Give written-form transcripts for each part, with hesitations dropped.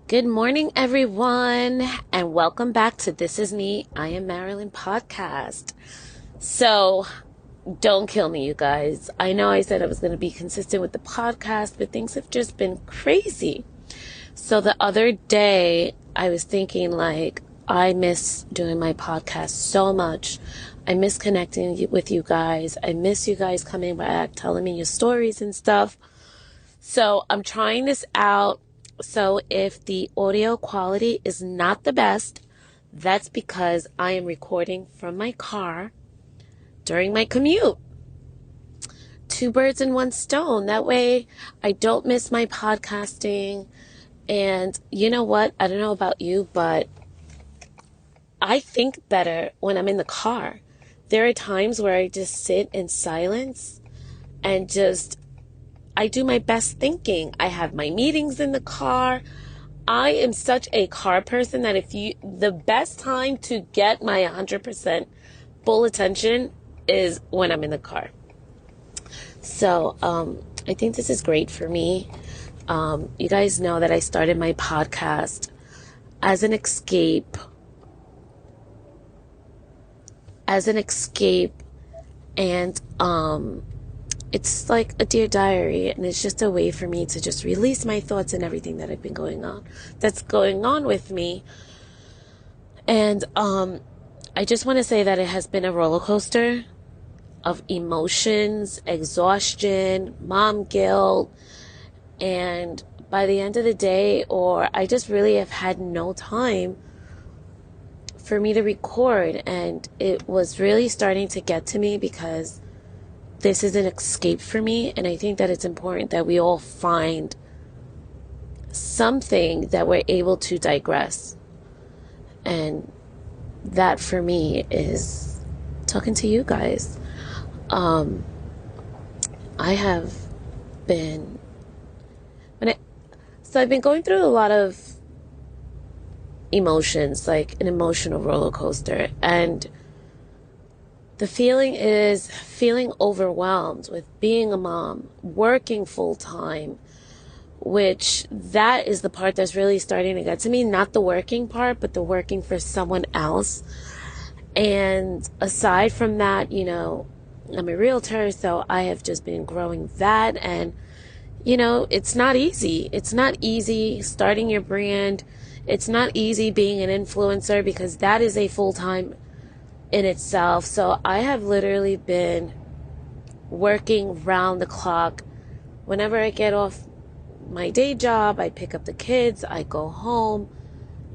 Good morning, everyone, and welcome back to This Is Me, I Am Marilyn podcast. So, don't kill me, you guys. I know I said I was going to be consistent with the podcast, but things have just been crazy. So the other day, I was thinking I miss doing my podcast so much. I miss connecting with you guys. I miss you guys coming back, telling me your stories and stuff. So I'm trying this out. So if the audio quality is not the best, that's because I am recording from my car during my commute. Two birds in one stone. That way I don't miss my podcasting. And you know what? I don't know about you, but I think better when I'm in the car. There are times where I just sit in silence and I do my best thinking. I have my meetings in the car. I am such a car person that the best time to get my 100% full attention is when I'm in the car. So, I think this is great for me. You guys know that I started my podcast as an escape, and, it's like a Dear Diary, and it's just a way for me to just release my thoughts and everything that's going on with me. And I just want to say that it has been a roller coaster of emotions, exhaustion, mom guilt, and by the end of the day, I just really have had no time for me to record, and it was really starting to get to me because this is an escape for me, and I think that it's important that we all find something that we're able to digress. And that for me is talking to you guys. I have been, so I've been going through a lot of emotions, like an emotional roller coaster, and the feeling is feeling overwhelmed with being a mom, working full time, which that is the part that's really starting to get to me. Not the working part, but the working for someone else. And aside from that, I'm a realtor, so I have just been growing that. And, it's not easy. It's not easy starting your brand. It's not easy being an influencer because that is a full-time in itself. So I have literally been working round the clock. Whenever I get off my day job, I pick up the kids, I go home,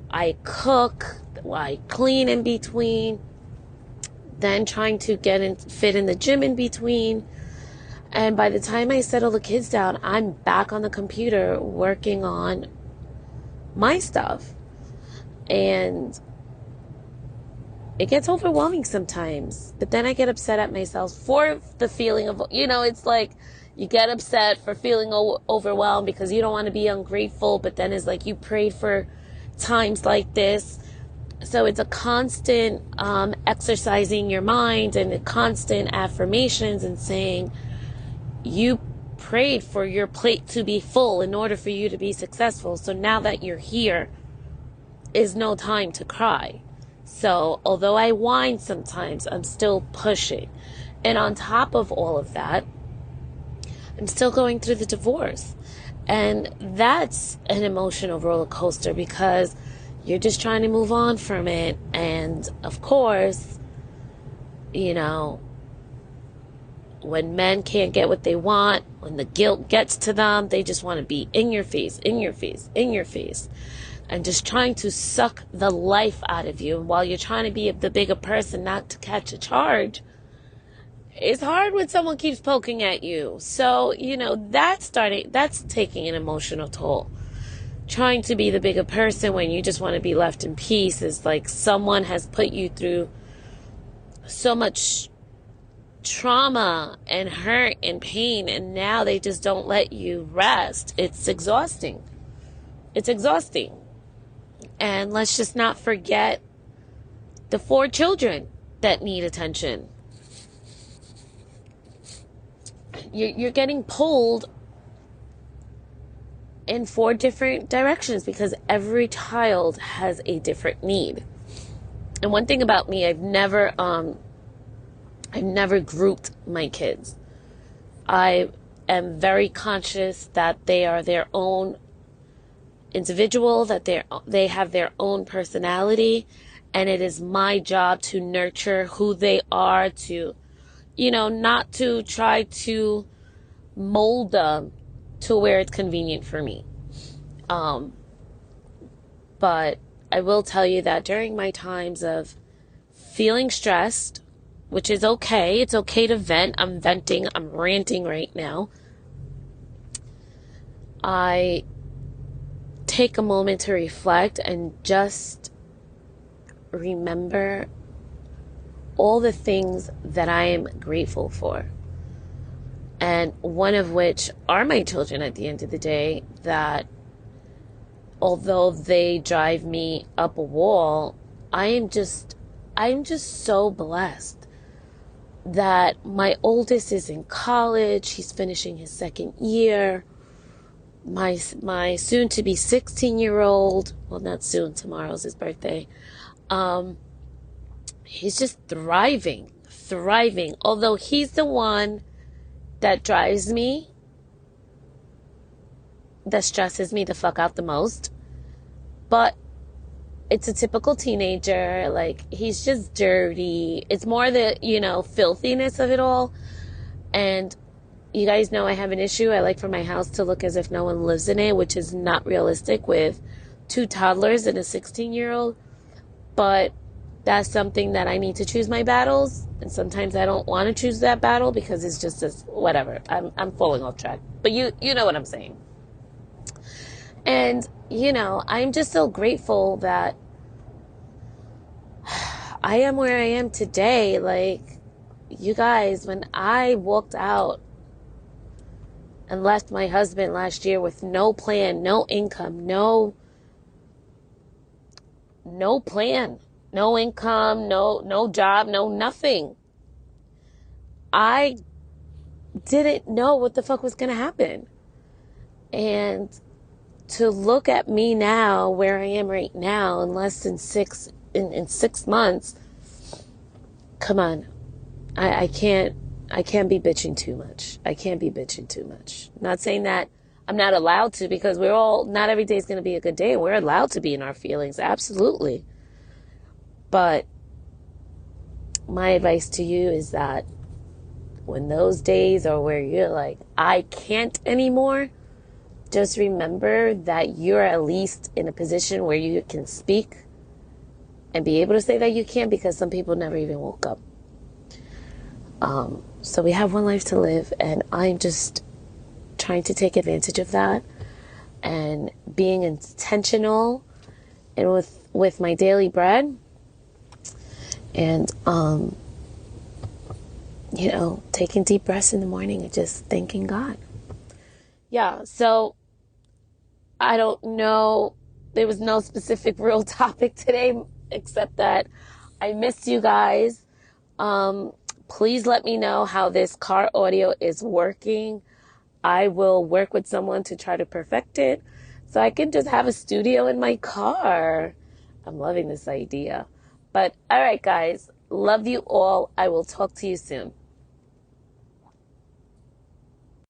I cook, I clean in between, then trying to fit in the gym in between. And by the time I settle the kids down, I'm back on the computer working on my stuff. And it gets overwhelming sometimes, but then I get upset at myself for the feeling of, it's like you get upset for feeling overwhelmed because you don't want to be ungrateful, but then it's like you prayed for times like this. So it's a constant exercising your mind and a constant affirmations and saying you prayed for your plate to be full in order for you to be successful. So now that you're here is no time to cry. So although I whine sometimes, I'm still pushing. And on top of all of that, I'm still going through the divorce. And that's an emotional roller coaster because you're just trying to move on from it. And of course, when men can't get what they want, when the guilt gets to them, they just want to be in your face, in your face, in your face. And just trying to suck the life out of you. And while you're trying to be the bigger person, not to catch a charge, it's hard when someone keeps poking at you. So, that's taking an emotional toll. Trying to be the bigger person when you just want to be left in peace is like someone has put you through so much trauma and hurt and pain, and now they just don't let you rest. It's exhausting. And let's just not forget the 4 children that need attention. You're getting pulled in 4 different directions because every child has a different need. And one thing about me, I've never grouped my kids. I am very conscious that they are their own individual, that they have their own personality, and it is my job to nurture who they are, to, not to try to mold them to where it's convenient for me. But I will tell you that during my times of feeling stressed, which is okay, it's okay to vent. I'm venting, I'm ranting right now. I take a moment to reflect and just remember all the things that I am grateful for. And one of which are my children at the end of the day, that although they drive me up a wall, I'm just so blessed that my oldest is in college. He's finishing his 2nd year. My soon to be 16-year-old, well, not soon, tomorrow's his birthday. He's just thriving. Although he's the one that drives me, that stresses me the fuck out the most. But it's a typical teenager. Like, he's just dirty. It's more the, filthiness of it all. And you guys know I have an issue. I like for my house to look as if no one lives in it, which is not realistic with 2 toddlers and a 16-year-old. But that's something that I need to choose my battles. And sometimes I don't want to choose that battle because it's just whatever. I'm falling off track. But you know what I'm saying. And, I'm just so grateful that I am where I am today. Like, you guys, when I walked out and left my husband last year with no plan, no income, no plan, no income, no job, no nothing, I didn't know what the fuck was going to happen. And to look at me now, where I am right now, in less than 6 months, come on, I can't be bitching too much. Not saying that I'm not allowed to, because not every day is going to be a good day. We're allowed to be in our feelings, absolutely. But my advice to you is that when those days are where you're like, I can't anymore, just remember that you're at least in a position where you can speak and be able to say that you can, because some people never even woke up. So we have one life to live, and I'm just trying to take advantage of that and being intentional and with my daily bread, and taking deep breaths in the morning and just thanking God. Yeah, so I don't know. There was no specific real topic today, except that I missed you guys. Please let me know how this car audio is working. I will work with someone to try to perfect it so I can just have a studio in my car. I'm loving this idea. But all right, guys, love you all. I will talk to you soon.